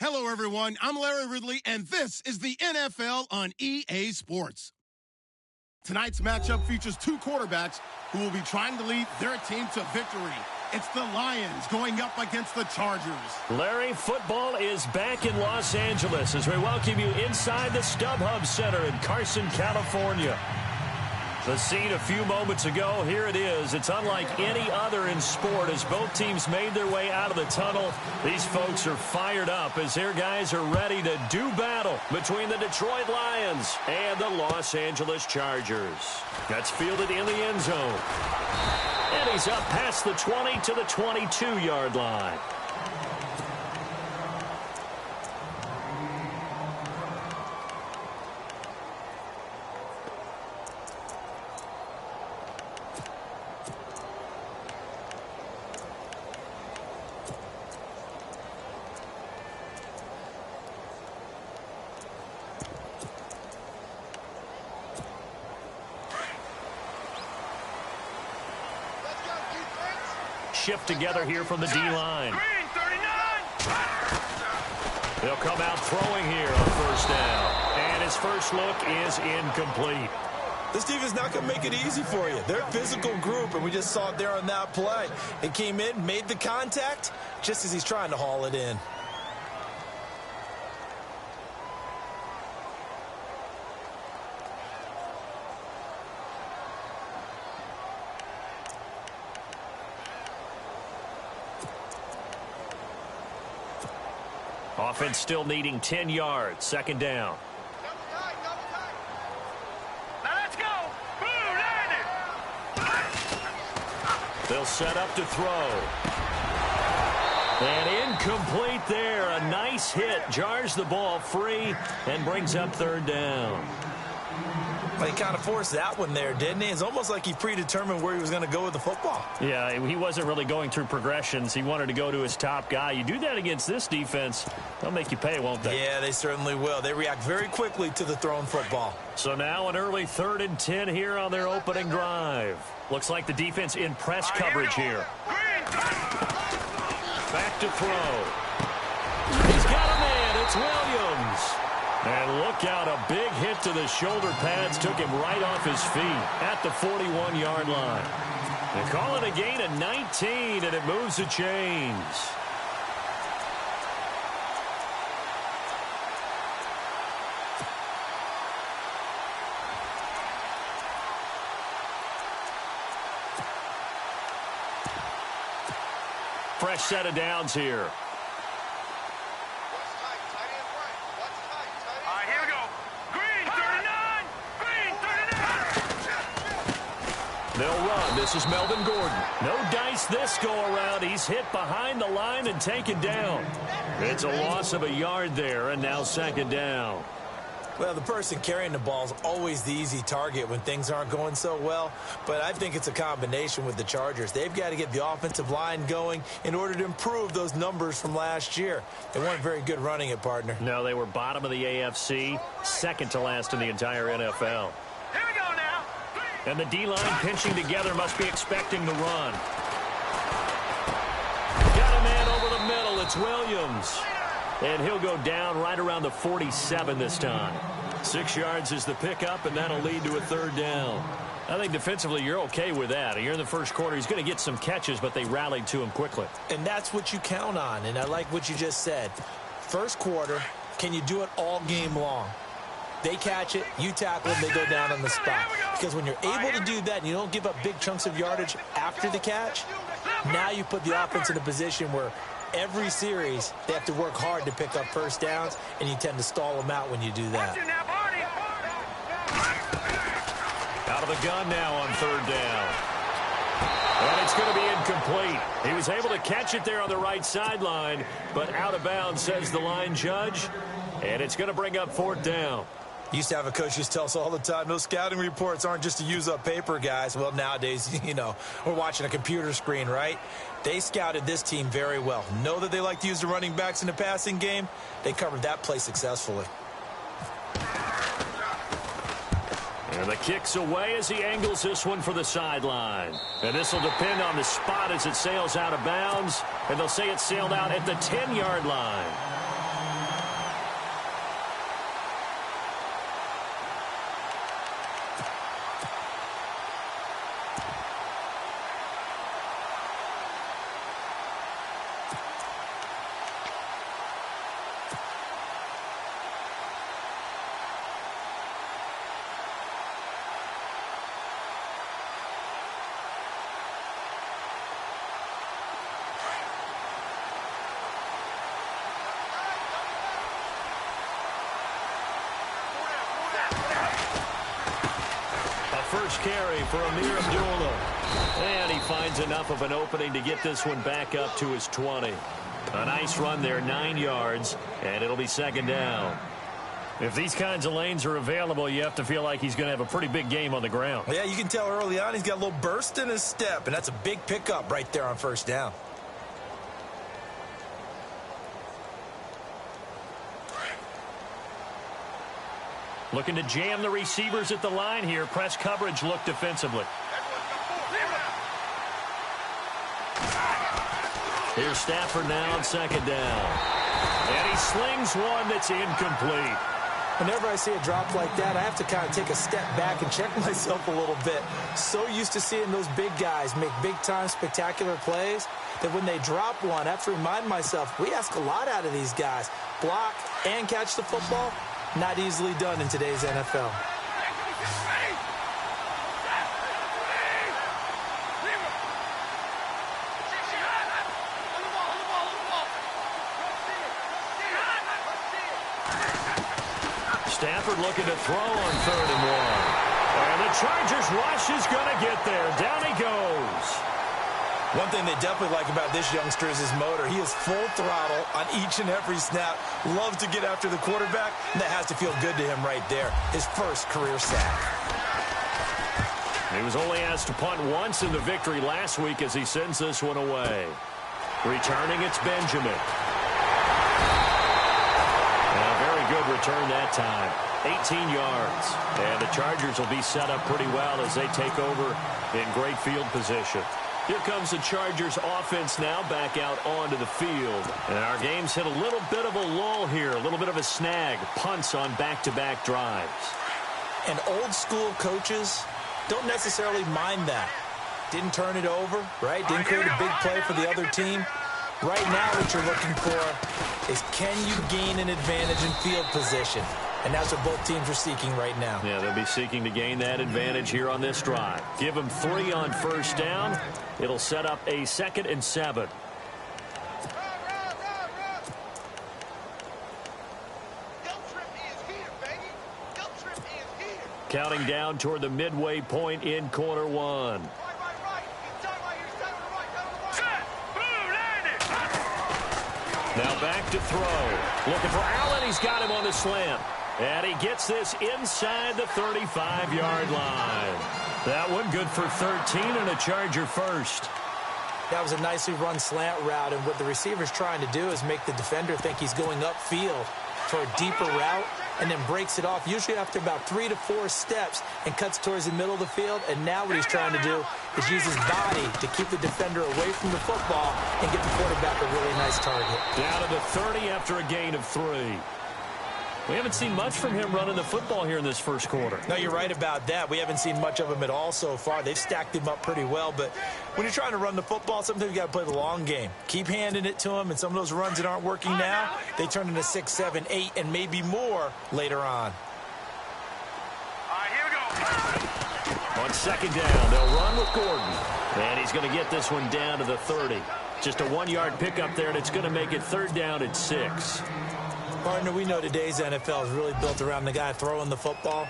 Hello, everyone. I'm Larry Ridley, and this is the NFL on EA Sports. Tonight's matchup features two quarterbacks who will be trying to lead their team to victory. It's the Lions going up against the Chargers. Larry, football is back in Los Angeles as we welcome you inside the StubHub Center in Carson, California. The scene a few moments ago, here it is. It's unlike any other in sport as both teams made their way out of the tunnel. These folks are fired up as their guys are ready to do battle between the Detroit Lions and the Los Angeles Chargers. That's fielded in the end zone. And he's up past the 20 to the 22-yard line. Shift together here from the D-line. They'll come out throwing here on first down. And his first look is incomplete. This defense not going to make it easy for you. They're a physical group, and we just saw it there on that play. It came in, made the contact, just as he's trying to haul it in. Offense still needing 10 yards. Second down. Now let's go. They'll set up to throw. And incomplete there. A nice hit. Jars the ball free and brings up third down. Well, he kind of forced that one there, didn't he? It's almost like he predetermined where he was going to go with the football. Yeah, he wasn't really going through progressions. He wanted to go to his top guy. You do that against this defense, they'll make you pay, won't they? Yeah, they certainly will. They react very quickly to the thrown football. So now an early 3rd and 10 here on their opening drive. Looks like the defense in press coverage here. Back to throw. He's got a man. It's Williams. And look out, a big hit to the shoulder pads took him right off his feet at the 41-yard line. They call it a gain of 19, and it moves the chains. Fresh set of downs here. They'll run. This is Melvin Gordon. No dice this go-around. He's hit behind the line and taken down. It's a loss of a yard there, and now second down. Well, the person carrying the ball is always the easy target when things aren't going so well, but I think it's a combination with the Chargers. They've got to get the offensive line going in order to improve those numbers from last year. They weren't very good running it, partner. No, they were bottom of the AFC, second to last in the entire NFL. And the D-line pinching together must be expecting the run. Got a man over the middle. It's Williams. And he'll go down right around the 47 this time. 6 yards is the pickup, and that'll lead to a third down. I think defensively you're okay with that. Here in the first quarter, he's going to get some catches, but they rallied to him quickly. And that's what you count on, and I like what you just said. First quarter, can you do it all game long? They catch it, you tackle them, they go down on the spot. Because when you're able to do that and you don't give up big chunks of yardage after the catch, now you put the offense in a position where every series they have to work hard to pick up first downs, and you tend to stall them out when you do that. Out of the gun now on third down. And it's going to be incomplete. He was able to catch it there on the right sideline, but out of bounds, says the line judge. And it's going to bring up fourth down. Used to have a coach just tell us all the time, those scouting reports aren't just to use up paper, guys. Well, nowadays, you know, we're watching a computer screen, right? They scouted this team very well. Know that they like to use the running backs in the passing game. They covered that play successfully. And the kick's away as he angles this one for the sideline. And this will depend on the spot as it sails out of bounds. And they'll say it sailed out at the 10-yard line. first carry for Amir Abdullah. And he finds enough of an opening to get this one back up to his 20. A nice run there, 9 yards, and it'll be second down. If these kinds of lanes are available, you have to feel like he's going to have a pretty big game on the ground. Yeah, you can tell early on he's got a little burst in his step, and that's a big pickup right there on first down. Looking to jam the receivers at the line here. Press coverage look defensively. Here's Stafford now on second down. And he slings one that's incomplete. Whenever I see a drop like that, I have to kind of take a step back and check myself a little bit. So used to seeing those big guys make big-time spectacular plays that when they drop one, I have to remind myself, we ask a lot out of these guys. Block and catch the football, not easily done in today's NFL. Stafford looking to throw on 3rd and 1. And the Chargers rush is going to get there. Down he goes. One thing they definitely like about this youngster is his motor. He is full throttle on each and every snap. Loves to get after the quarterback, and that has to feel good to him right there. His first career sack. He was only asked to punt once in the victory last week as he sends this one away. Returning, it's Benjamin. Good return that time. 18 yards. And the Chargers will be set up pretty well as they take over in great field position. Here comes the Chargers offense now back out onto the field. And our game's hit a little bit of a lull here, a little bit of a snag. Punts on back-to-back drives. And old school coaches don't necessarily mind that. Didn't turn it over, right? Didn't create a big play for the other team. Right now what you're looking for is can you gain an advantage in field position? And that's what both teams are seeking right now. Yeah, they'll be seeking to gain that advantage here on this drive. Give them 3 on first down. It'll set up a 2nd and 7. Counting down toward the midway point in quarter 1. Now back to throw. Looking for Allen. He's got him on the slant. And he gets this inside the 35-yard line. That one good for 13 and a Charger first. That was a nicely run slant route. And what the receiver's trying to do is make the defender think he's going upfield for a deeper route and then breaks it off, usually after about 3 to 4 steps, and cuts towards the middle of the field. And now what he's trying to do is use his body to keep the defender away from the football and get the quarterback a really nice target. Down to the 30 after a gain of 3. We haven't seen much from him running the football here in this first quarter. No, you're right about that. We haven't seen much of him at all so far. They've stacked him up pretty well, but when you're trying to run the football, sometimes you got to play the long game. Keep handing it to him, and some of those runs that aren't working now, they turn into 6, 7, 8, and maybe more later on. All right, here we go. On second down, they'll run with Gordon. And he's going to get this one down to the 30. Just a 1-yard pickup there, and it's going to make it 3rd down at 6. Partner, we know today's NFL is really built around the guy throwing the football.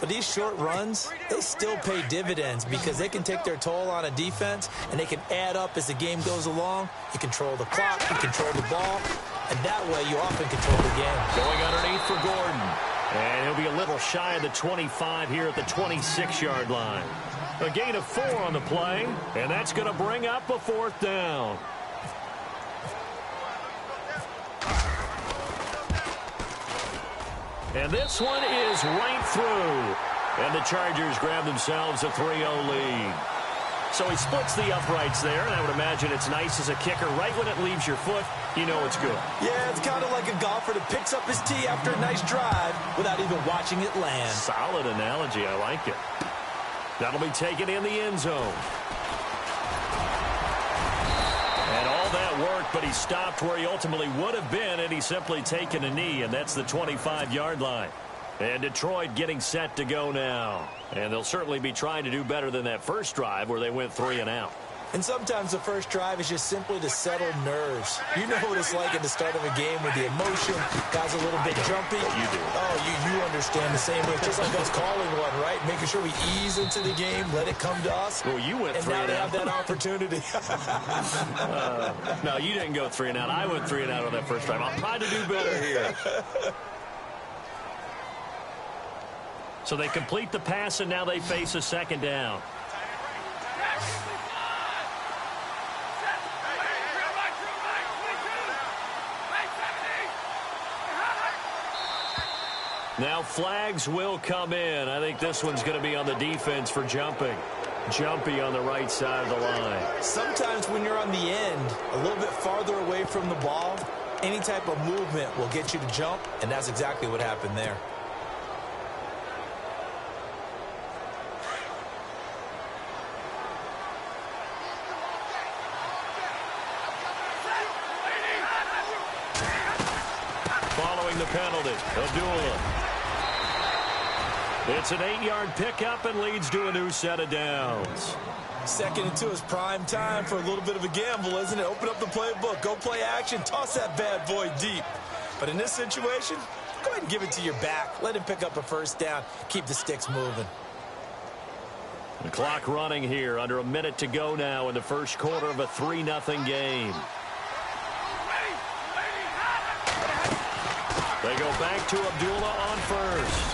But these short runs, they still pay dividends because they can take their toll on a defense and they can add up as the game goes along. You control the clock, you control the ball, and that way you often control the game. Going underneath for Gordon. And he'll be a little shy of the 25 here at the 26-yard line. A gain of 4 on the play, and that's going to bring up a 4th down. And this one is right through. And the Chargers grab themselves a 3-0 lead. So he splits the uprights there, and I would imagine it's nice as a kicker. Right when it leaves your foot, you know it's good. Yeah, it's kind of like a golfer that picks up his tee after a nice drive without even watching it land. Solid analogy. I like it. That'll be taken in the end zone. And all that work, but he stopped where he ultimately would have been, and he's simply taken a knee, and that's the 25-yard line. And Detroit getting set to go now. And they'll certainly be trying to do better than that first drive where they went 3 and out. And sometimes the first drive is just simply to settle nerves. You know what it's like at the start of a game with the emotion. Guys a little bit jumpy. You do. Oh, you understand the same way. Just like us calling one, right? Making sure we ease into the game, let it come to us. Well, you went and 3 now and they out. have that opportunity. No, you didn't go 3 and out. I went 3 and out on that first drive. I'll try to do better here. So they complete the pass, and now they face a second down. Now flags will come in. I think this one's going to be on the defense for jumping. Jumpy on the right side of the line. Sometimes when you're on the end, a little bit farther away from the ball, any type of movement will get you to jump, and that's exactly what happened there. Following the penalty, Abdullah. It's an 8-yard pickup and leads to a new set of downs. 2nd and 2 is prime time for a little bit of a gamble, isn't it? Open up the playbook, go play action, toss that bad boy deep. But in this situation, go ahead and give it to your back. Let him pick up a first down. Keep the sticks moving. The clock running here. Under a minute to go now in the first quarter of a 3-0 game. They go back to Abdullah on first.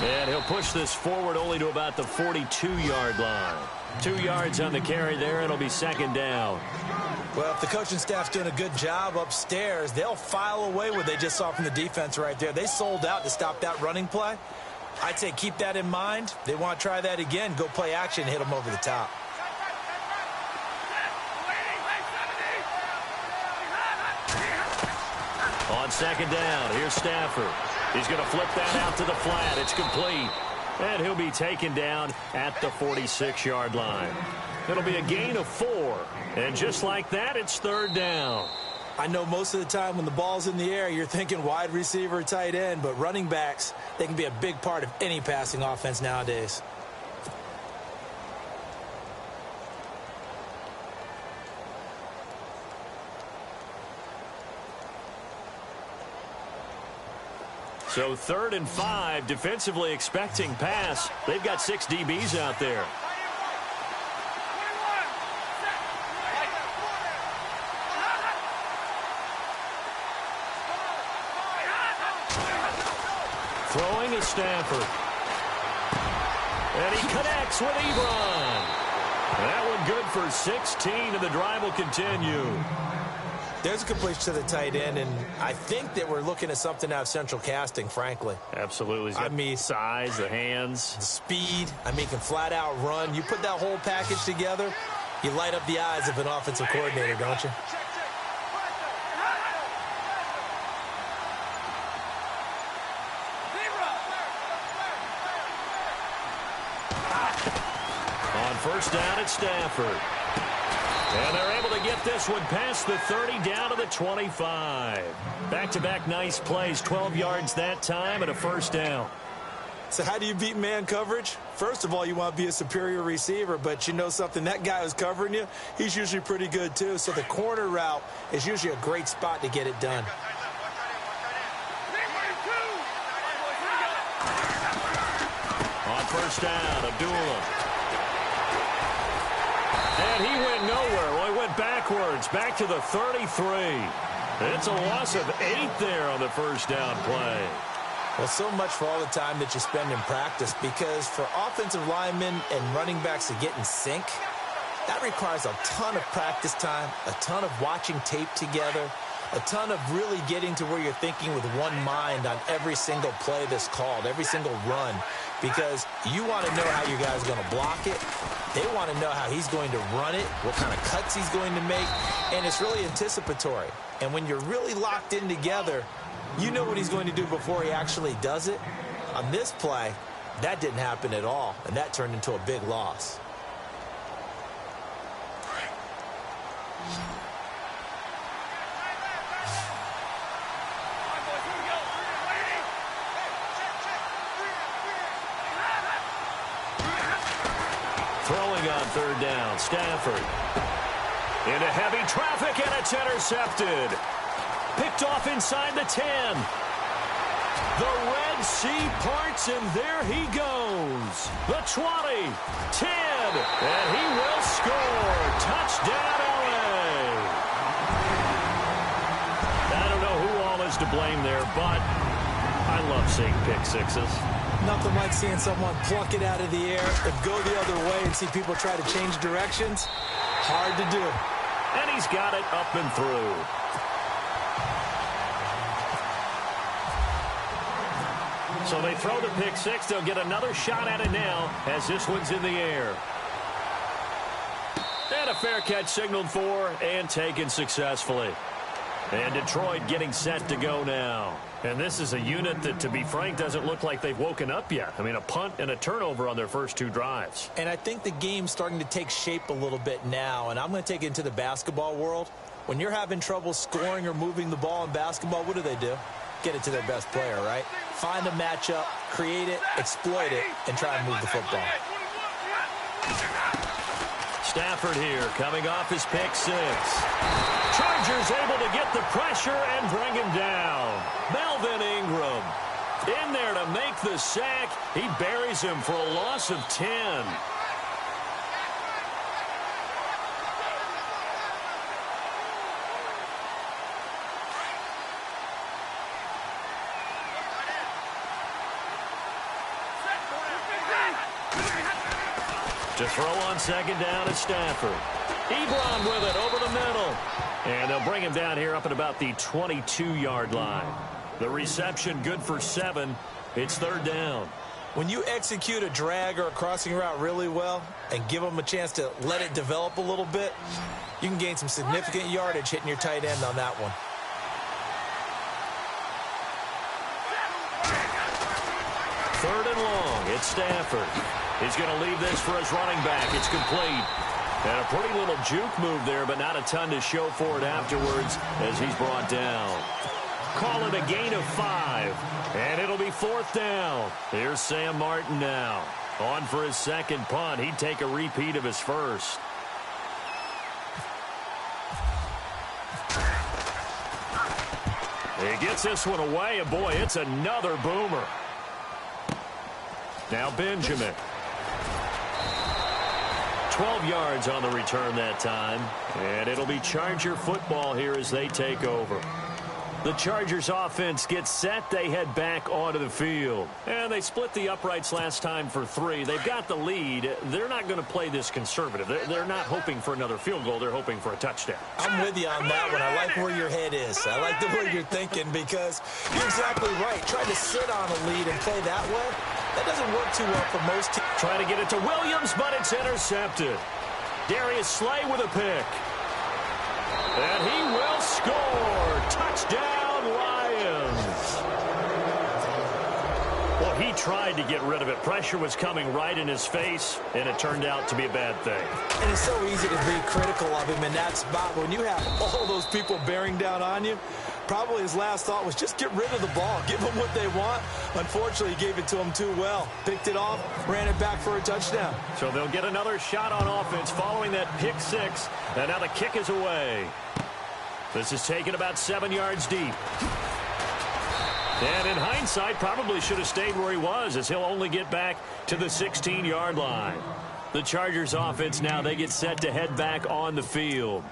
And he'll push this forward only to about the 42-yard line. 2 yards on the carry there. It'll be second down. Well, if the coaching staff's doing a good job upstairs, they'll file away what they just saw from the defense right there. They sold out to stop that running play. I'd say keep that in mind. They want to try that again. Go play action, hit them over the top. On second down, here's Stafford. He's going to flip that out to the flat. It's complete. And he'll be taken down at the 46-yard line. It'll be a gain of 4. And just like that, it's third down. I know most of the time when the ball's in the air, you're thinking wide receiver, tight end, but running backs, they can be a big part of any passing offense nowadays. So 3rd and 5, defensively expecting pass. They've got 6 DBs out there. Throwing is Stafford. And he connects with Ebron. That one good for 16, and the drive will continue. There's a completion to the tight end, and I think that we're looking at something out of central casting, frankly. Absolutely. He's got the size, the hands. The speed. I mean, can flat out run. You put that whole package together, you light up the eyes of an offensive coordinator, don't you? On first down, it's Stafford. And they're able to get this one past the 30 down to the 25. Back-to-back nice plays, 12 yards that time and a first down. So how do you beat man coverage? First of all, you want to be a superior receiver, but you know something, that guy who's covering you, he's usually pretty good too. So the corner route is usually a great spot to get it done. On first down, Abdullah. And he went nowhere. Well, he went backwards, back to the 33. It's a loss of 8 there on the first down play. Well, so much for all the time that you spend in practice, because for offensive linemen and running backs to get in sync, that requires a ton of practice time, a ton of watching tape together, a ton of really getting to where you're thinking with one mind on every single play that's called, every single run, because you want to know how your guy's going to block it. They want to know how he's going to run it, what kind of cuts he's going to make, and it's really anticipatory. And when you're really locked in together, you know what he's going to do before he actually does it. On this play, that didn't happen at all, and that turned into a big loss. Throwing on third down, Stafford. Into heavy traffic, and it's intercepted. Picked off inside the 10. The Red Sea parts, and there he goes. The 20, 10, and he will score. Touchdown, LA. I don't know who all is to blame there, but I love seeing pick sixes. Nothing like seeing someone pluck it out of the air and go the other way and see people try to change directions. Hard to do. And he's got it up and through. So they throw the pick six. They'll get another shot at it now as this one's in the air. And a fair catch signaled for and taken successfully. And Detroit getting set to go now. And this is a unit that, to be frank, doesn't look like they've woken up yet. I mean, a punt and a turnover on their first two drives. And I think the game's starting to take shape a little bit now. And I'm going to take it into the basketball world. When you're having trouble scoring or moving the ball in basketball, what do? Get it to their best player, right? Find a matchup, create it, exploit it, and try and move the football. Stafford here coming off his pick six. Chargers able to get the pressure and bring him down. Melvin Ingram in there to make the sack. He buries him for a loss of 10. To throw on second down is Stafford. Ebron with it over the middle. And they'll bring him down here up at about the 22-yard line. The reception good for 7. It's third down. When you execute a drag or a crossing route really well and give them a chance to let it develop a little bit, you can gain some significant yardage hitting your tight end on that one. Third and long. It's Stafford. He's going to leave this for his running back. It's complete. And a pretty little juke move there, but not a ton to show for it afterwards as he's brought down. Call it a gain of 5. And it'll be fourth down. Here's Sam Martin now. On for his second punt. He'd take a repeat of his first. He gets this one away, and boy, it's another boomer. Now Benjamin. 12 yards on the return that time. And it'll be Charger football here as they take over. The Chargers offense gets set. They head back onto the field. And they split the uprights last time for 3. They've got the lead. They're not going to play this conservative. They're not hoping for another field goal. They're hoping for a touchdown. I'm with you on that one. I like where your head is. I like the way you're thinking because you're exactly right. Trying to sit on a lead and play that way, that doesn't work too well for most teams. Trying to get it to Williams, but it's intercepted. Darius Slay with a pick. And he will score. Touchdown, Lions. Well, he tried to get rid of it. Pressure was coming right in his face, and it turned out to be a bad thing. And it's so easy to be critical of him in that spot. When you have all those people bearing down on you, probably his last thought was just get rid of the ball. Give them what they want. Unfortunately, he gave it to them too well. Picked it off, ran it back for a touchdown. So they'll get another shot on offense following that pick six. And now the kick is away. This is taken about 7 yards deep. And in hindsight, probably should have stayed where he was as he'll only get back to the 16-yard line. The Chargers offense now, they get set to head back on the field.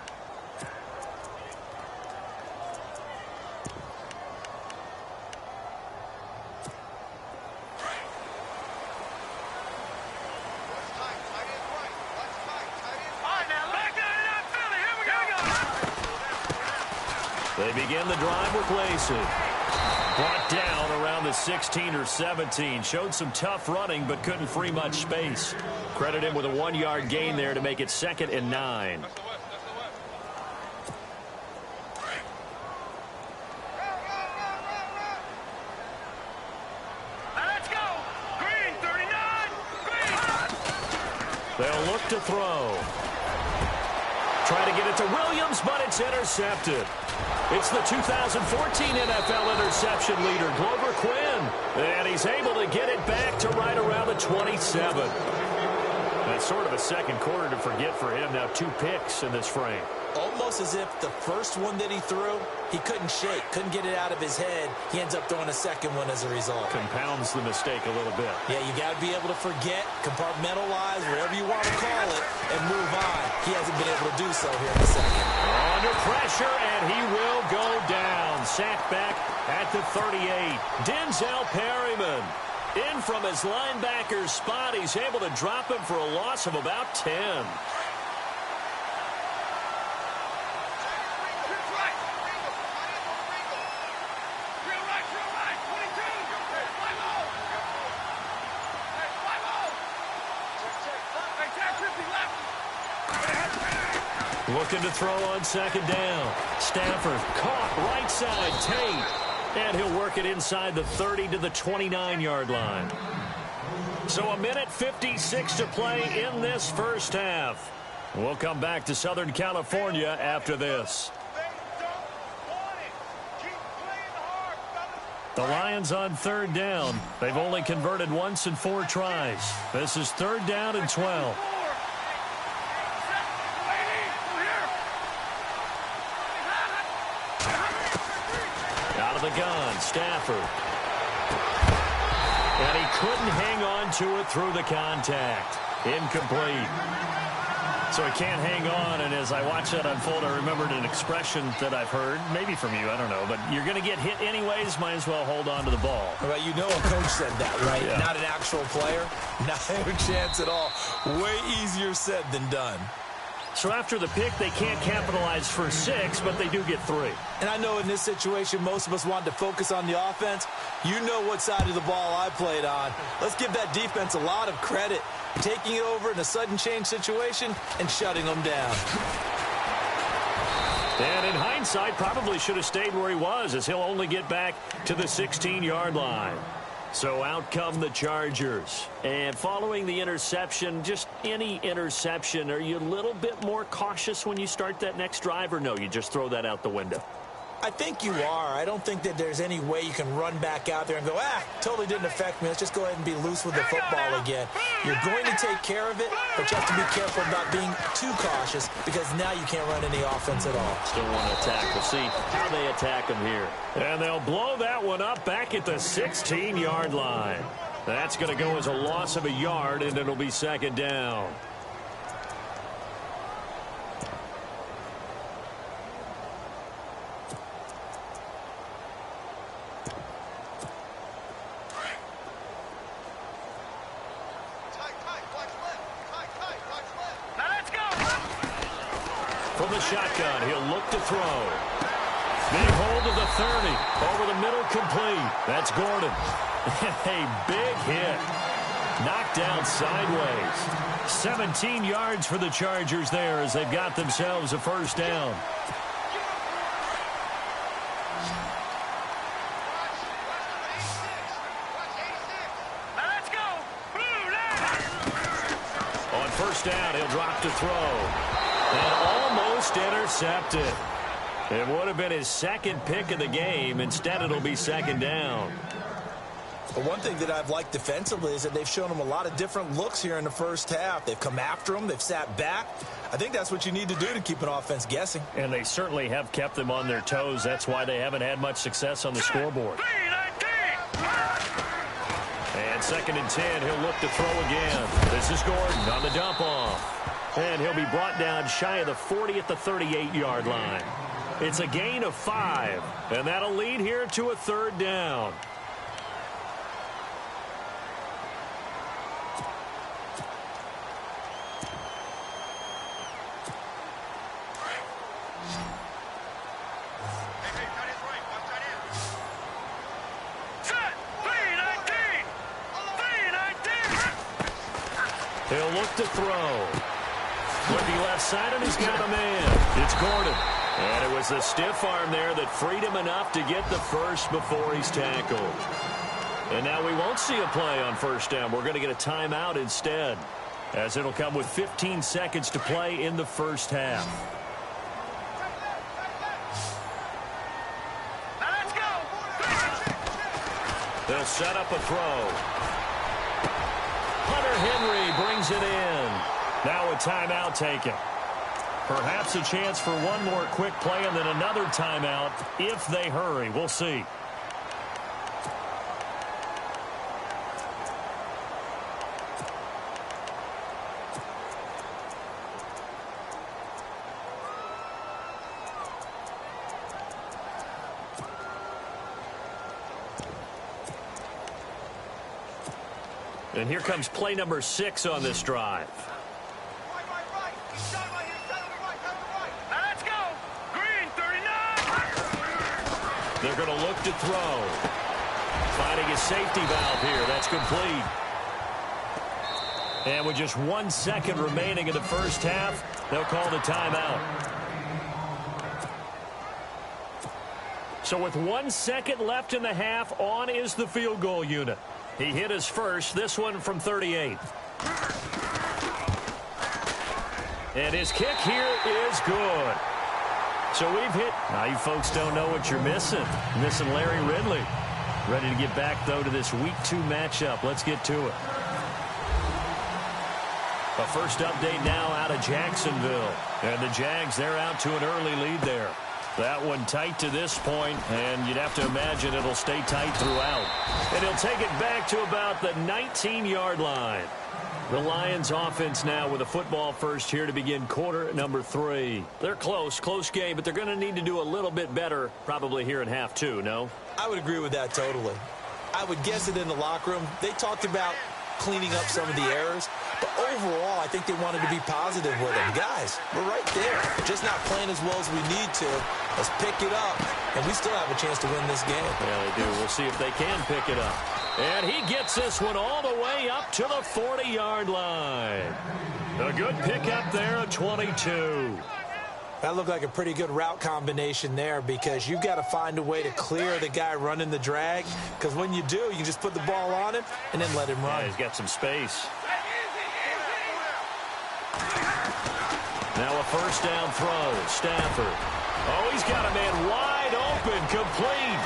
They begin the drive with Lacey. Brought down around the 16 or 17. Showed some tough running, but couldn't free much space. Credit him with a 1-yard gain there to make it 2nd and 9. Let's go. Green, 39. Green. They'll look to throw. Try to get it to Williams, but it's intercepted. It's the 2014 NFL interception leader, Glover Quinn. And he's able to get it back to right around the 27. That's sort of a second quarter to forget for him. Now 2 picks in this frame. almost as if the first one that he threw, he couldn't shake, couldn't get it out of his head. He ends up throwing a second one as a result. Compounds the mistake a little bit. Yeah, you got to be able to forget, compartmentalize, whatever you want to call it, and move on. He hasn't been able to do so here in the second. Under pressure, and he will go down. Sacked back at the 38. Denzel Perryman in from his linebacker's spot. He's able to drop him for a loss of about 10. Looking to throw on second down. Stafford caught right side. Tate. And he'll work it inside the 30 to the 29-yard line. So a minute 56 to play in this first half. We'll come back to Southern California after this. The Lions on third down. They've only converted once in 4 tries. This is third down and 12. The gun, Stafford. And he couldn't hang on to it through the contact. Incomplete. So he can't hang on, and as I watch that unfold, I remembered an expression that I've heard, maybe from you, I don't know, but you're going to get hit anyways, might as well hold on to the ball. Right, you know a coach said that, right? Yeah. Not an actual player. Not a chance at all. Way easier said than done. So after the pick, they can't capitalize for 6, but they do get 3. And I know in this situation, most of us wanted to focus on the offense. You know what side of the ball I played on. Let's give that defense a lot of credit. Taking it over in a sudden change situation and shutting them down. And in hindsight, probably should have stayed where he was, as he'll only get back to the 16-yard line. So out come the Chargers. And following the interception, just any interception, are you a little bit more cautious when you start that next drive, or no, you just throw that out the window? I think you are. I don't think that there's any way you can run back out there and go, totally didn't affect me. Let's just go ahead and be loose with the football again. You're going to take care of it, but you have to be careful about being too cautious because now you can't run any offense at all. Still want to attack. We'll see how they attack him here. And they'll blow that one up back at the 16-yard line. That's going to go as a loss of a yard, and it'll be second down. From the shotgun, he'll look to throw. Big hold of the 30. Over the middle, complete. That's Gordon. A big hit. Knocked down sideways. 17 yards for the Chargers there as they've got themselves a first down. On first down, he'll drop to throw. And almost intercepted. It would have been his second pick of the game. Instead, it'll be second down. But one thing that I've liked defensively is that they've shown him a lot of different looks here in the first half. They've come after him. They've sat back. I think that's what you need to do to keep an offense guessing. And they certainly have kept them on their toes. That's why they haven't had much success on the scoreboard. And second and 10, he'll look to throw again. This is Gordon on the dump off. And he'll be brought down shy of the 40 at the 38-yard line. It's a gain of 5, and that'll lead here to a third down. He'll look to throw. Looking left side, and he's got a man. It's Gordon. And it was the stiff arm there that freed him enough to get the first before he's tackled. And now we won't see a play on first down. We're going to get a timeout instead, as it'll come with 15 seconds to play in the first half. They'll set up a throw. Hunter Henry brings it in. Now a timeout taken. Perhaps a chance for one more quick play and then another timeout if they hurry. We'll see. And here comes play number 6 on this drive. Let's go. Green 39. They're going to look to throw. Finding a safety valve here. That's complete. And with just 1 second remaining in the first half, they'll call the timeout. So with 1 second left in the half, on is the field goal unit. He hit his first, this one from 38. And his kick here is good. So we've hit. Now you folks don't know what you're missing. Missing Larry Ridley. Ready to get back, though, to this Week 2 matchup. Let's get to it. A first update now out of Jacksonville. And the Jags, they're out to an early lead there. That one tight to this point, and you'd have to imagine it'll stay tight throughout. And he'll take it back to about the 19-yard line. The Lions offense now with a football first here to begin quarter number 3. They're close game, but they're going to need to do a little bit better probably here in half 2, no? I would agree with that totally. I would guess it in the locker room. They talked about cleaning up some of the errors, but overall, I think they wanted to be positive with them. Guys, we're right there. Just not playing as well as we need to. Let's pick it up, and we still have a chance to win this game. Yeah, they do. We'll see if they can pick it up. And he gets this one all the way up to the 40-yard line. A good pickup there at 22. That looked like a pretty good route combination there because you've got to find a way to clear the guy running the drag, because when you do, you can just put the ball on him and then let him run. Yeah, he's got some space. Now a first down throw. Stafford. Oh, he's got a man wide open, complete.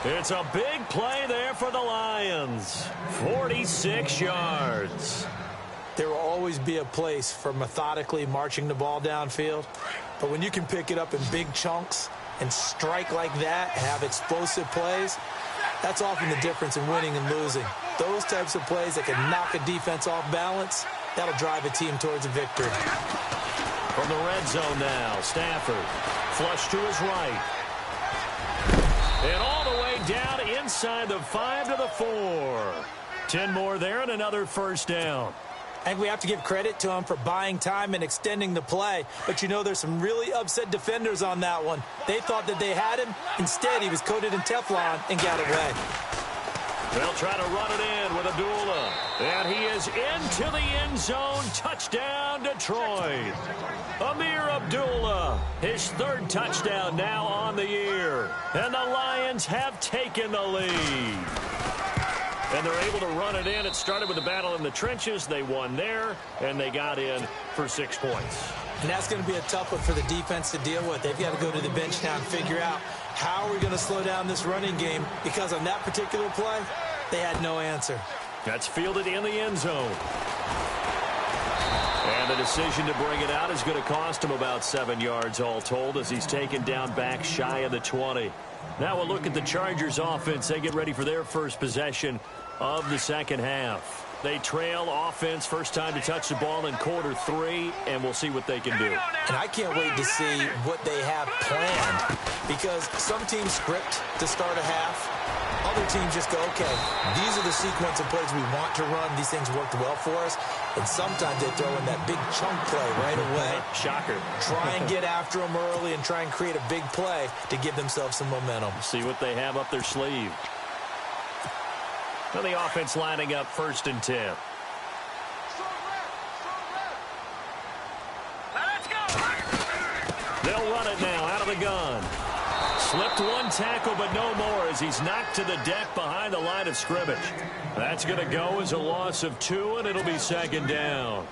It's a big play there for the Lions. 46 yards. There will always be a place for methodically marching the ball downfield. But when you can pick it up in big chunks and strike like that, have explosive plays, that's often the difference in winning and losing. Those types of plays that can knock a defense off balance, that'll drive a team towards a victory. From the red zone now, Stafford. Flush to his right. And all the way down inside the 5 to the 4. 10 more there and another first down. I think we have to give credit to him for buying time and extending the play. But, you know, there's some really upset defenders on that one. They thought that they had him. Instead, he was coated in Teflon and got away. They'll try to run it in with Abdullah. And he is into the end zone. Touchdown, Detroit. Amir Abdullah, his 3rd touchdown now on the year. And the Lions have taken the lead. And they're able to run it in. It started with a battle in the trenches. They won there, and they got in for 6 points. And that's going to be a tough one for the defense to deal with. They've got to go to the bench now and figure out how are we going to slow down this running game, because on that particular play, they had no answer. That's fielded in the end zone. And the decision to bring it out is going to cost him about 7 yards all told, as he's taken down back shy of the 20. Now we'll look at the Chargers offense. They get ready for their first possession of the second half. They trail offense, first time to touch the ball in quarter 3, and we'll see what they can do. And I can't wait to see what they have planned, because some teams script to start a half. Other teams just go, okay, these are the sequence of plays we want to run. These things worked well for us. And sometimes they throw in that big chunk play right away. Shocker. Try and get after them early and try and create a big play to give themselves some momentum. See what they have up their sleeve. Well, the offense lining up 1st and 10. Let's go. They'll run it now out of the gun. Slipped one tackle, but no more, as he's knocked to the deck behind the line of scrimmage. That's going to go as a loss of 2, and it'll be 2nd down.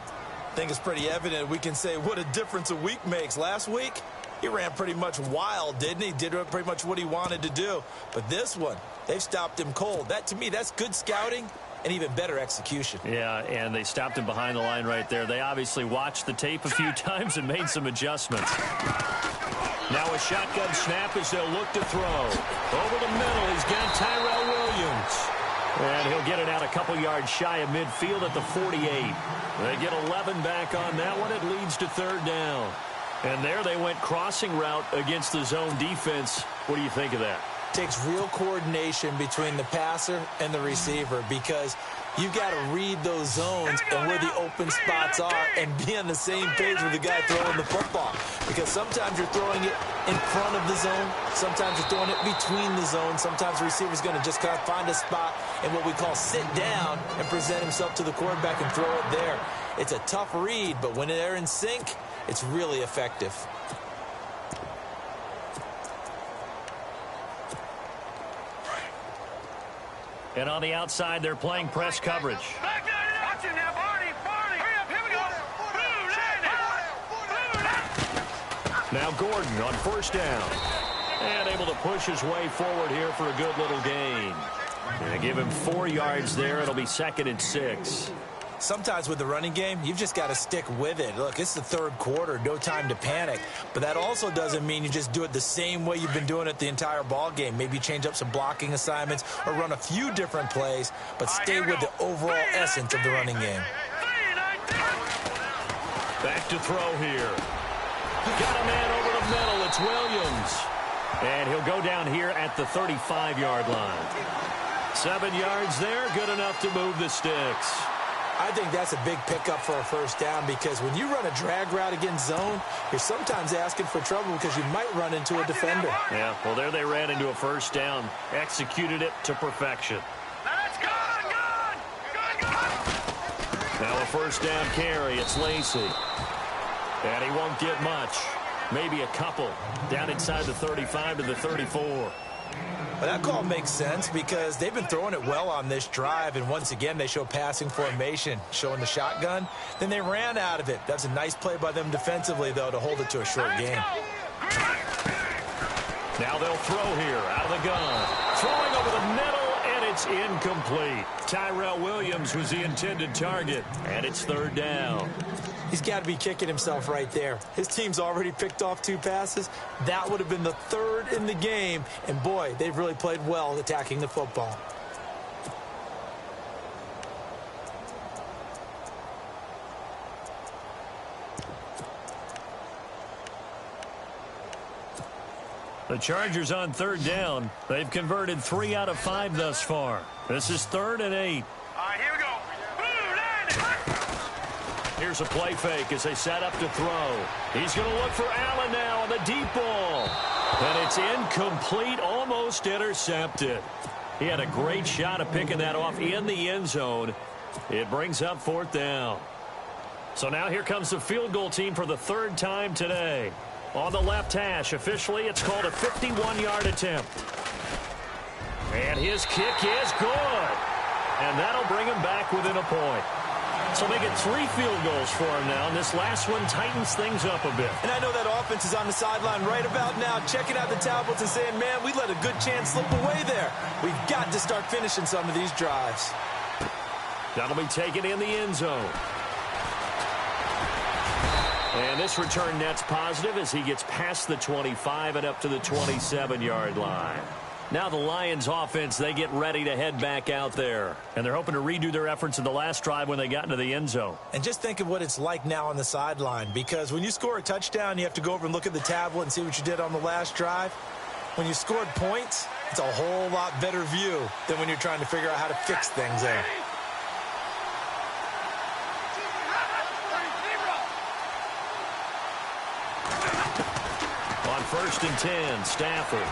I think it's pretty evident. We can say what a difference a week makes. Last week, he ran pretty much wild, didn't he? Did pretty much what he wanted to do. But this one, they've stopped him cold. That, to me, that's good scouting and even better execution. Yeah, and they stopped him behind the line right there. They obviously watched the tape a few times and made some adjustments. Now a shotgun snap as they'll look to throw. Over the middle, he's got Tyrell Williams. And he'll get it out a couple yards shy of midfield at the 48. They get 11 back on that one. It leads to third down. And there they went crossing route against the zone defense. What do you think of that? Takes real coordination between the passer and the receiver because you've got to read those zones and where the open spots are and be on the same page with the guy throwing the football. Because sometimes you're throwing it in front of the zone. Sometimes you're throwing it between the zones. Sometimes the receiver's going to just kind of find a spot and what we call sit down and present himself to the quarterback and throw it there. It's a tough read, but when they're in sync, it's really effective. And on the outside, they're playing press coverage. Watch it now, Barney. Hurry up, here we go. Now Gordon on first down. And able to push his way forward here for a good little gain. And they give him 4 yards there. It'll be 2nd and 6. Sometimes with the running game, you've just got to stick with it. Look, it's the third quarter, no time to panic. But that also doesn't mean you just do it the same way you've been doing it the entire ball game. Maybe change up some blocking assignments or run a few different plays, but stay with the overall essence of the running game. Back to throw here. Got a man over the middle. It's Williams. And he'll go down here at the 35-yard line. 7 yards there, good enough to move the sticks. I think that's a big pickup for a first down because when you run a drag route against zone, you're sometimes asking for trouble because you might run into a defender. Yeah, well, there they ran into a first down. Executed it to perfection. Let's go! Now a first down carry. It's Lacey. And he won't get much. Maybe a couple. Down inside the 35 to the 34. Well, that call makes sense because they've been throwing it well on this drive, and once again they show passing formation, showing the shotgun. Then they ran out of it. That's a nice play by them defensively, though, to hold it to a short game. Now they'll throw here out of the gun. Throwing over the middle, and it's incomplete. Tyrell Williams was the intended target, and it's third down. He's got to be kicking himself right there. His team's already picked off 2 passes. That would have been the 3rd in the game. And, boy, they've really played well attacking the football. The Chargers on third down. They've converted 3 out of 5 thus far. This is 3rd and 8. All right, here we go. Here's a play fake as they set up to throw. He's going to look for Allen now on the deep ball. And it's incomplete, almost intercepted. He had a great shot of picking that off in the end zone. It brings up 4th down. So now here comes the field goal team for the 3rd time today. On the left hash, officially it's called a 51-yard attempt. And his kick is good. And that'll bring him back within a point. So they get 3 field goals for him now, and this last one tightens things up a bit. And I know that offense is on the sideline right about now, checking out the tablets and saying, man, we let a good chance slip away there. We've got to start finishing some of these drives. That'll be taken in the end zone. And this return net's positive as he gets past the 25 and up to the 27-yard line. Now the Lions offense, they get ready to head back out there. And they're hoping to redo their efforts in the last drive when they got into the end zone. And just think of what it's like now on the sideline, because when you score a touchdown, you have to go over and look at the tablet and see what you did on the last drive. When you scored points, it's a whole lot better view than when you're trying to figure out how to fix things there. On 1st and 10, Stafford.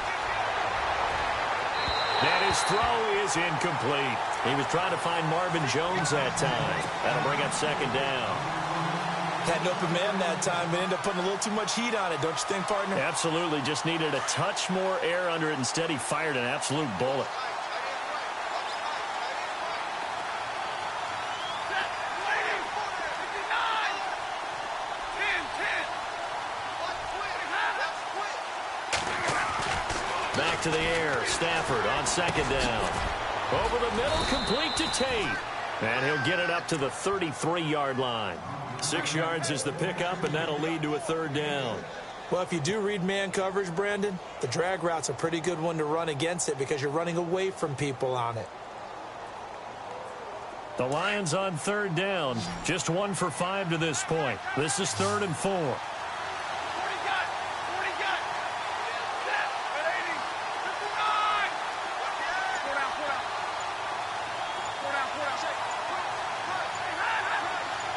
And his throw is incomplete. He was trying to find Marvin Jones that time. That'll bring up 2nd down. Had an open man that time, but ended up putting a little too much heat on it, don't you think, partner? Absolutely. Just needed a touch more air under it. Instead, he fired an absolute bullet. Back to the air. Stafford on 2nd down. Over the middle, complete to Tate. And he'll get it up to the 33-yard line. 6 yards is the pickup, and that'll lead to a third down. Well, if you do read man coverage, Brandon, the drag route's a pretty good one to run against it because you're running away from people on it. The Lions on third down. Just 1 for 5 to this point. This is 3rd and 4. 40 gun. 40 gun. Set. At 80. 59. 4 down. 4 down. 4 down. 4 down.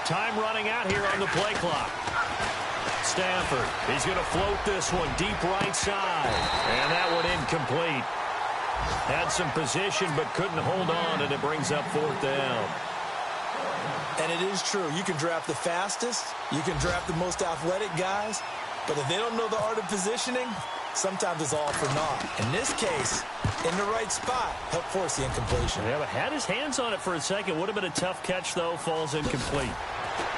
Time running out here on the play clock. Stafford, he's going to float this one deep right side. And that one incomplete. Had some position but couldn't hold on, and it brings up 4th down. And it is true. You can draft the fastest. You can draft the most athletic guys. But if they don't know the art of positioning, sometimes it's all for naught. In this case, in the right spot, helped force the incompletion. Yeah, but had his hands on it for a second. Would have been a tough catch, though. Falls incomplete.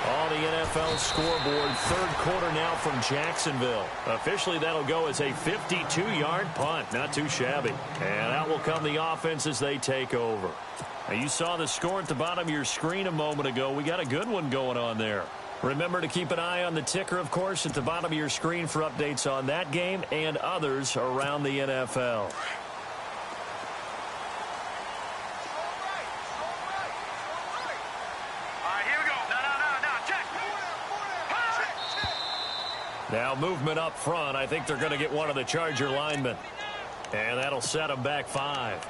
On the NFL scoreboard, 3rd quarter now from Jacksonville. Officially, that'll go as a 52-yard punt. Not too shabby. And out will come the offense as they take over. Now, you saw the score at the bottom of your screen a moment ago. We got a good one going on there. Remember to keep an eye on the ticker, of course, at the bottom of your screen for updates on that game and others around the NFL. Now movement up front. I think they're going to get one of the Charger linemen. And that'll set them back 5.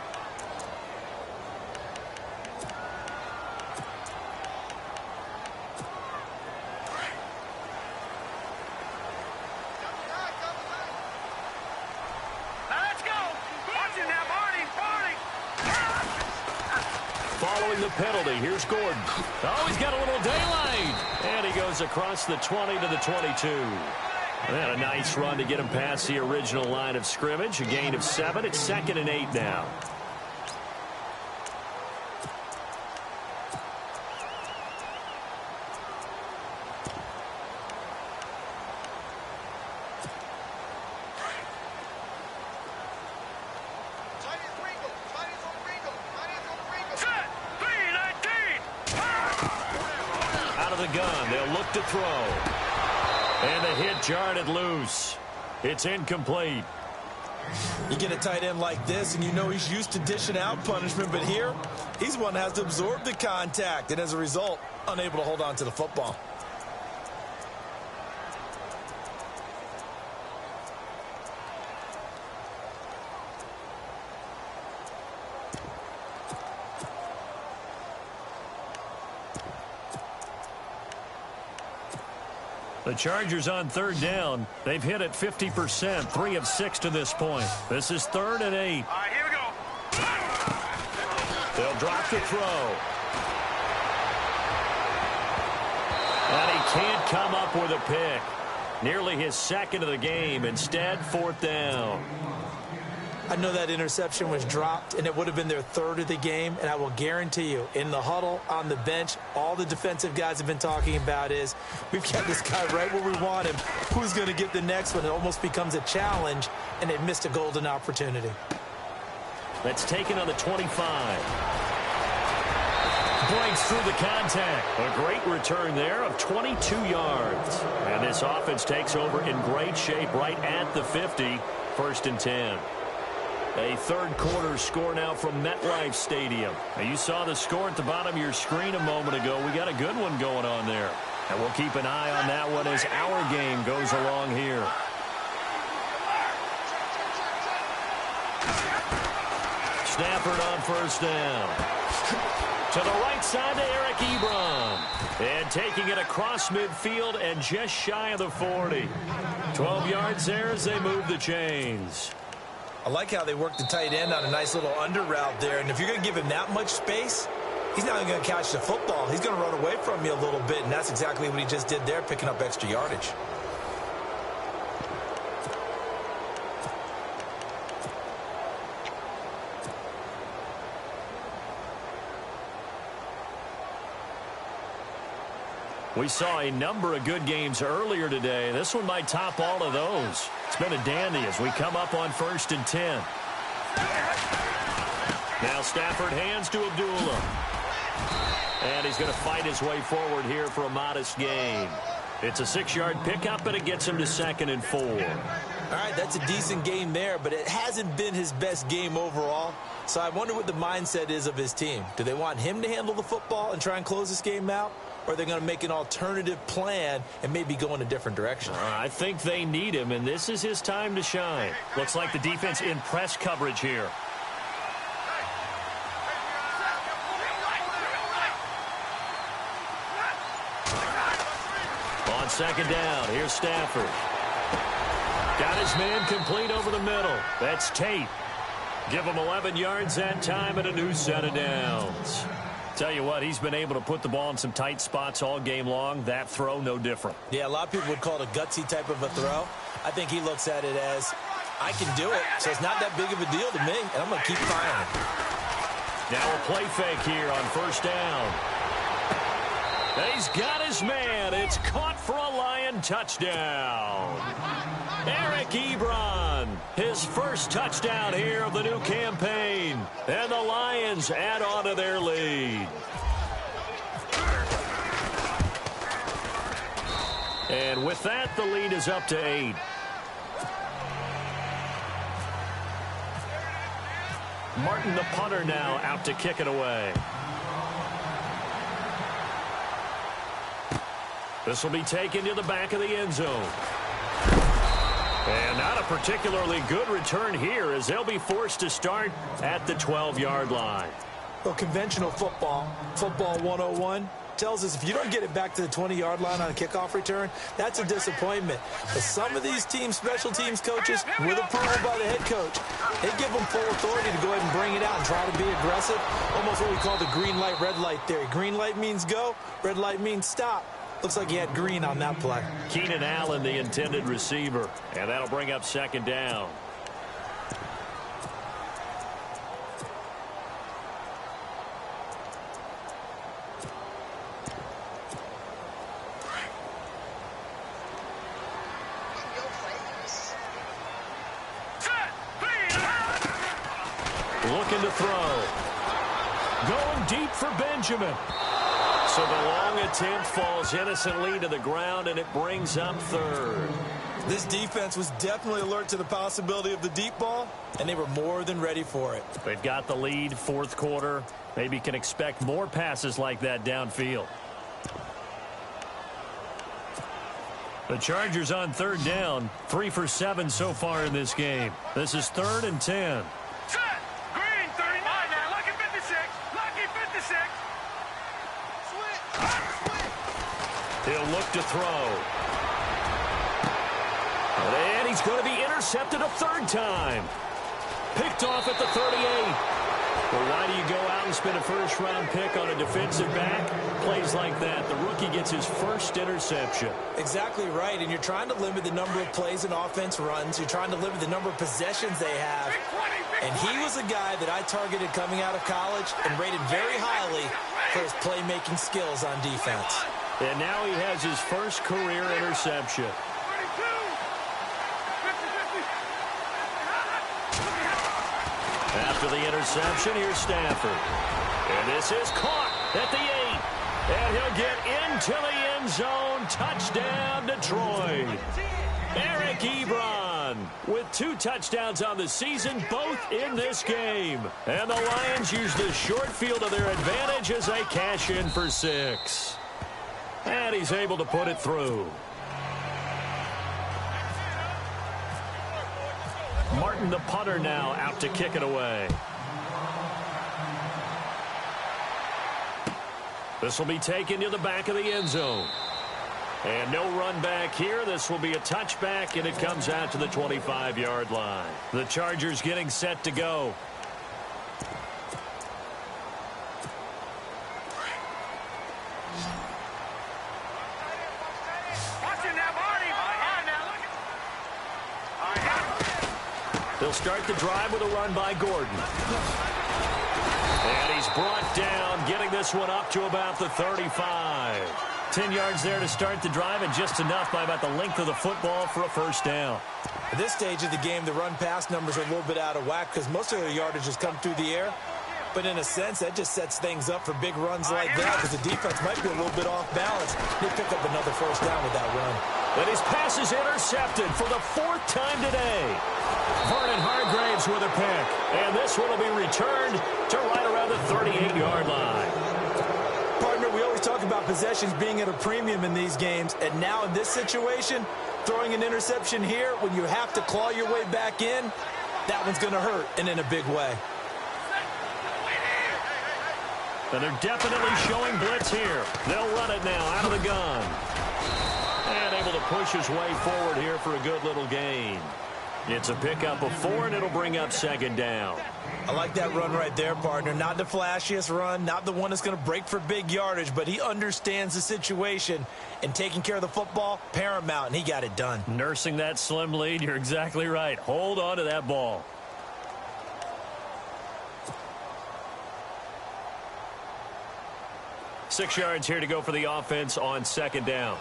Let's go. Watch it now, Barney. Following the penalty, here's Gordon. Oh, he's got a little daylight. And he goes across the 20 to the 22. And a nice run to get him past the original line of scrimmage. A gain of 7. It's 2nd and 8 now. Set. 3-19. Out of the gun, they'll look to throw. And the hit jarred it loose. It's incomplete. You get a tight end like this, and you know he's used to dishing out punishment, but here, he's one that has to absorb the contact, and as a result, unable to hold on to the football. The Chargers on third down. They've hit it 50%, 3 of 6 to this point. This is 3rd and 8. All right, here we go. They'll drop the throw. And he can't come up with a pick. Nearly his 2nd of the game. Instead, 4th down. I know that interception was dropped, and it would have been their 3rd of the game, and I will guarantee you, in the huddle, on the bench, all the defensive guys have been talking about is, we've got this guy right where we want him. Who's going to get the next one? It almost becomes a challenge, and they've missed a golden opportunity. That's taken on the 25. Breaks through the contact. A great return there of 22 yards. And this offense takes over in great shape right at the 50. 1st and 10. A 3rd quarter score now from MetLife Stadium. Now, you saw the score at the bottom of your screen a moment ago. We got a good one going on there. And we'll keep an eye on that one as our game goes along here. Stafford on 1st down. To the right side to Eric Ebron. And taking it across midfield and just shy of the 40. 12 yards there as they move the chains. I like how they work the tight end on a nice little under route there. And if you're going to give him that much space, he's not going to catch the football. He's going to run away from you a little bit, and that's exactly what he just did there, picking up extra yardage. We saw a number of good games earlier today. This one might top all of those. It's been a dandy as we come up on 1st and 10. Now Stafford hands to Abdullah. And he's going to fight his way forward here for a modest gain. It's a 6-yard pickup, and it gets him to 2nd and 4. All right, that's a decent game there, but it hasn't been his best game overall. So I wonder what the mindset is of his team. Do they want him to handle the football and try and close this game out? Or are they going to make an alternative plan and maybe go in a different direction? I think they need him, and this is his time to shine. Looks like the defense in press coverage here. On 2nd down, here's Stafford. Got his man complete over the middle. That's Tate. Give him 11 yards that time and a new set of downs. Tell you what, he's been able to put the ball in some tight spots all game long. That throw, no different. Yeah, a lot of people would call it a gutsy type of a throw. I think he looks at it as, I can do it, so it's not that big of a deal to me, and I'm going to keep firing. Now a play fake here on 1st down. He's got his man. It's caught for a Lion touchdown. Eric Ebron, his first touchdown here of the new campaign. And the Lions add on to their lead. And with that, the lead is up to 8. Martin, the punter, now out to kick it away. This will be taken to the back of the end zone. And not a particularly good return here as they'll be forced to start at the 12-yard line. Well, conventional football 101, tells us if you don't get it back to the 20-yard line on a kickoff return, that's a disappointment. But some of these teams, special teams coaches, with approval by the head coach, they give them full authority to go ahead and bring it out and try to be aggressive. Almost what we call the green light, red light theory. Green light means go, red light means stop. Looks like he had green on that play. Keenan Allen, the intended receiver. And that'll bring up 2nd down. Looking to throw. Going deep for Benjamin. So the long attempt falls innocently to the ground, and it brings up 3rd. This defense was definitely alert to the possibility of the deep ball, and they were more than ready for it. They've got the lead, 4th quarter. Maybe can expect more passes like that downfield. The Chargers on 3rd down, 3 for 7 so far in this game. This is 3rd and 10. Set! Green, 39 now. Lucky 56. Lucky 56. He'll look to throw. And he's going to be intercepted a 3rd time. Picked off at the 38. Well, why do you go out and spend a first-round pick on a defensive back? Plays like that, the rookie gets his first interception. Exactly right, and you're trying to limit the number of plays an offense runs. You're trying to limit the number of possessions they have. And he was a guy that I targeted coming out of college and rated very highly for his playmaking skills on defense. And now he has his first career interception. After the interception, here's Stafford. And this is caught at the 8. And he'll get into the end zone. Touchdown, Detroit. Eric Ebron with 2 touchdowns on the season, both in this game. And the Lions use the short field to their advantage as they cash in for 6. And he's able to put it through. Martin, the punter, now out to kick it away. This will be taken to the back of the end zone. And no run back here. This will be a touchback, and it comes out to the 25-yard line. The Chargers getting set to go. They'll start the drive with a run by Gordon. And he's brought down, getting this one up to about the 35. 10 yards there to start the drive, and just enough by about the length of the football for a first down. At this stage of the game, the run-pass numbers are a little bit out of whack because most of their yardage has come through the air. But in a sense, that just sets things up for big runs like that because the defense might be a little bit off balance. They pick up another first down with that run. And his pass is intercepted for the 4th time today. Vernon Hargraves with a pick. And this one will be returned to right around the 38-yard line. Partner, we always talk about possessions being at a premium in these games. And now in this situation, throwing an interception here when you have to claw your way back in, that one's going to hurt, and in a big way. And they're definitely showing blitz here. They'll run it now out of the gun. And able to push his way forward here for a good little gain. It's a pickup of 4, and it'll bring up 2nd down. I like that run right there, partner. Not the flashiest run, not the one that's going to break for big yardage, but he understands the situation, and taking care of the football, paramount, and he got it done. Nursing that slim lead, you're exactly right. Hold on to that ball. Six yards here to go for the offense on 2nd down.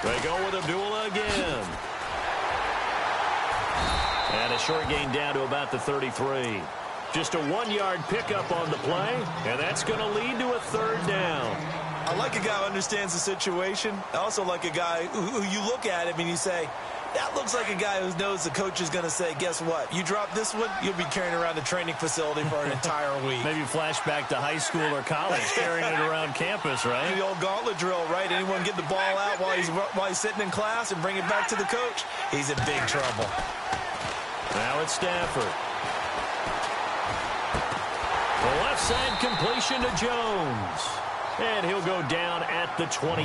They go with Abdullah again. And a short gain down to about the 33. Just a 1-yard pickup on the play, and that's going to lead to a 3rd down. I like a guy who understands the situation. I also like a guy who you look at him and you say, that looks like a guy who knows the coach is going to say, guess what? You drop this one, you'll be carrying around the training facility for an entire week. Maybe flashback to high school or college, carrying it around campus, right? The old gauntlet drill, right? Anyone get the ball out while he's sitting in class and bring it back to the coach? He's in big trouble. Now it's Stafford. The left side completion to Jones. And he'll go down at the 28.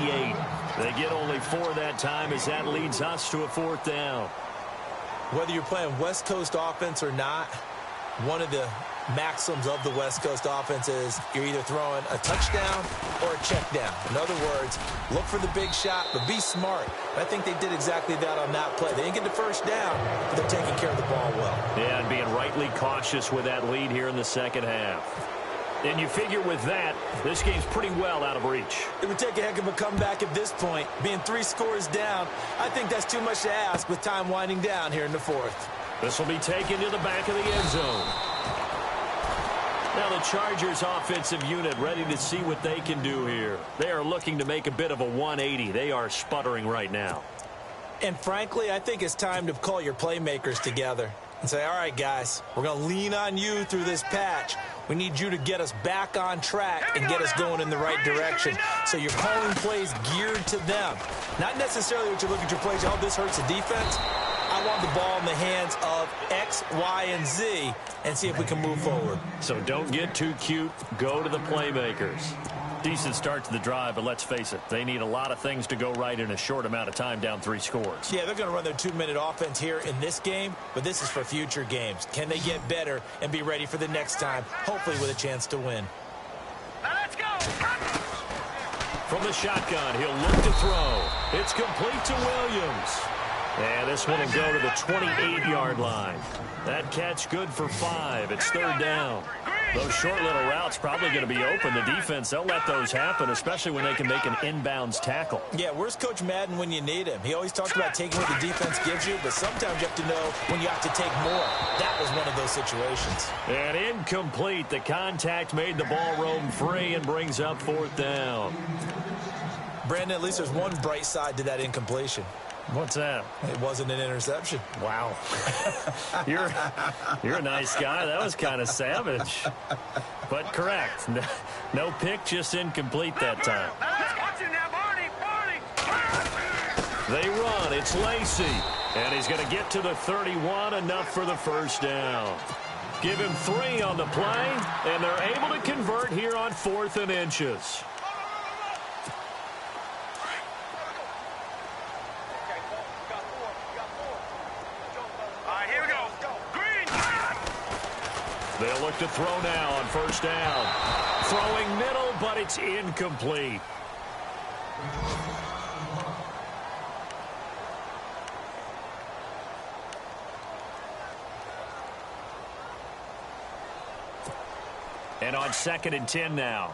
They get only 4 that time as that leads us to a 4th down. Whether you're playing West Coast offense or not, one of the maxims of the West Coast offense is you're either throwing a touchdown or a check down. In other words, look for the big shot, but be smart. And I think they did exactly that on that play. They didn't get the first down, but they're taking care of the ball well. Yeah, and being rightly cautious with that lead here in the 2nd half. And you figure with that, this game's pretty well out of reach. It would take a heck of a comeback at this point. Being 3 scores down, I think that's too much to ask with time winding down here in the 4th. This will be taken to the back of the end zone. Now the Chargers offensive unit ready to see what they can do here. They are looking to make a bit of a 180. They are sputtering right now. And frankly, I think it's time to call your playmakers together and say, all right, guys, we're going to lean on you through this patch. We need you to get us back on track and get us going in the right direction. So you're calling plays geared to them. Not necessarily what you look at your plays, oh, this hurts the defense. I want the ball in the hands of X, Y, and Z and see if we can move forward. So don't get too cute. Go to the playmakers. Decent start to the drive, but let's face it, they need a lot of things to go right in a short amount of time down 3 scores. Yeah, they're going to run their 2-minute offense here in this game, but this is for future games. Can they get better and be ready for the next time, hopefully with a chance to win? Let's go! From the shotgun, he'll look to throw. It's complete to Williams. And this one will go to the 28-yard line. That catch good for 5. It's 3rd down. Those short little routes probably going to be open. The defense, they'll let those happen, especially when they can make an inbounds tackle. Yeah, where's Coach Madden when you need him? He always talks about taking what the defense gives you, but sometimes you have to know when you have to take more. That was one of those situations. And incomplete. The contact made the ball roam free and brings up 4th down. Brandon, at least there's one bright side to that incompletion. What's that? It wasn't an interception. Wow. You're a nice guy. That was kind of savage. But correct. No pick, just incomplete that time. They run. It's Lacey. And he's going to get to the 31, enough for the first down. Give him 3 on the play, and they're able to convert here on 4th and inches. They'll look to throw now on 1st down. Throwing middle, but it's incomplete. And on 2nd and 10 now.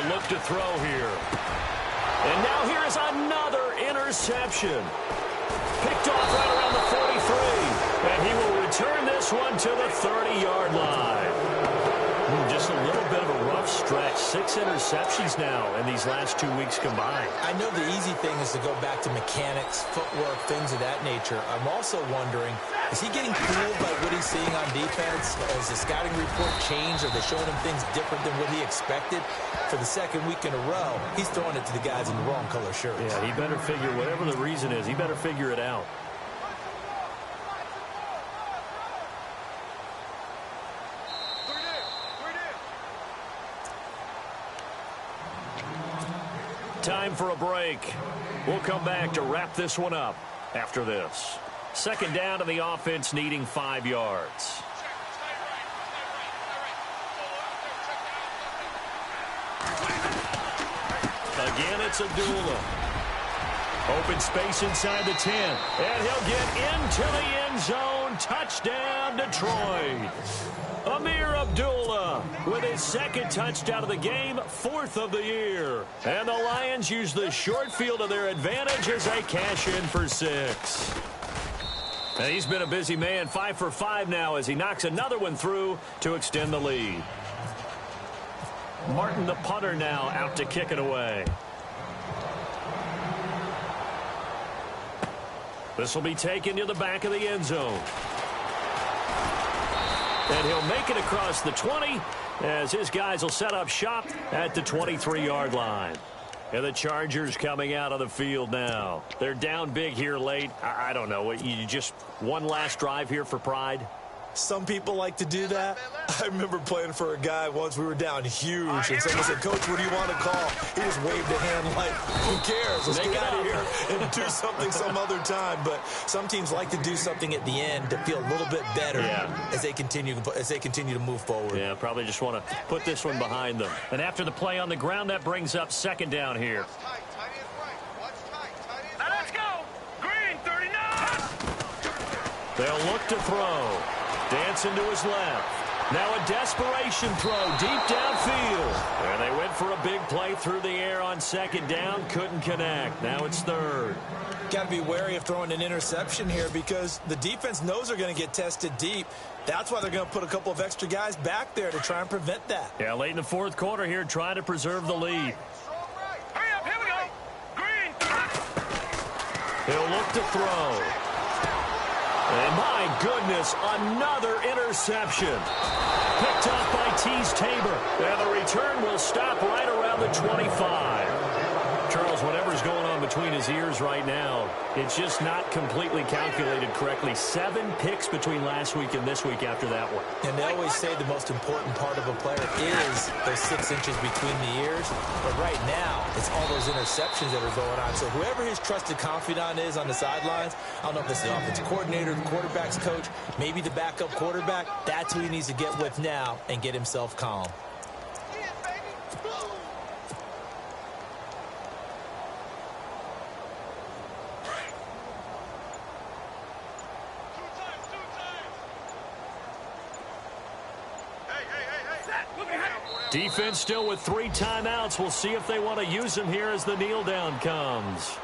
They'll look to throw here. And now here is another interception. Picked off right around the 43. And he will return this one to the 30-yard line. Just a little bit of a rough stretch. 6 interceptions now in these last 2 weeks combined. I know the easy thing is to go back to mechanics, footwork, things of that nature. I'm also wondering, is he getting fooled by what he's seeing on defense? Has the scouting report changed? Are they showing him things different than what he expected? For the second week in a row, he's throwing it to the guys in the wrong color shirts. Yeah, he better figure, whatever the reason is, he better figure it out. Time for a break. We'll come back to wrap this one up after this. Second down, and the offense needing 5 yards. Again, it's Abdullah. Open space inside the 10. And he'll get into the end zone. Touchdown, Detroit. Amir Abdullah with his second touchdown of the game, 4th of the year. And the Lions use the short field to their advantage as they cash in for 6. And he's been a busy man, 5 for 5 now as he knocks another one through to extend the lead. Martin, the punter, now out to kick it away. This will be taken to the back of the end zone. And he'll make it across the 20 as his guys will set up shop at the 23-yard line. And the Chargers coming out of the field now. They're down big here late. I don't know. You just one last drive here for pride? Some people like to do that. I remember playing for a guy once. We were down huge, and someone said, "Coach, what do you want to call?" He just waved a hand like, "Who cares? Let's get out of here and do something some other time." But some teams like to do something at the end to feel a little bit better as they continue to move forward. Yeah, probably just want to put this one behind them. And after the play on the ground, that brings up second down here. Let's go. Green, 39. They'll look to throw. Dancing to his left. Now a desperation throw deep downfield. And they went for a big play through the air on second down. Couldn't connect. Now it's third. Got to be wary of throwing an interception here because the defense knows they're going to get tested deep. That's why they're going to put a couple of extra guys back there to try and prevent that. Yeah, late in the fourth quarter here, trying to preserve the lead. Hurry up, here we go. Green. He'll look to throw. And my goodness, another interception. Picked off by Tease Tabor. And the return will stop right around the 25. Charles, whatever's going on between his ears right now, it's just not completely calculated correctly. 7 picks between last week and this week after that one. And they always say the most important part of a player is those 6 inches between the ears. But right now, it's all those interceptions that are going on. So whoever his trusted confidant is on the sidelines, I don't know if it's the offensive coordinator, the quarterback's coach, maybe the backup quarterback, that's who he needs to get with now and get himself calm. Defense still with 3 timeouts. We'll see if they want to use them here as the kneel down comes.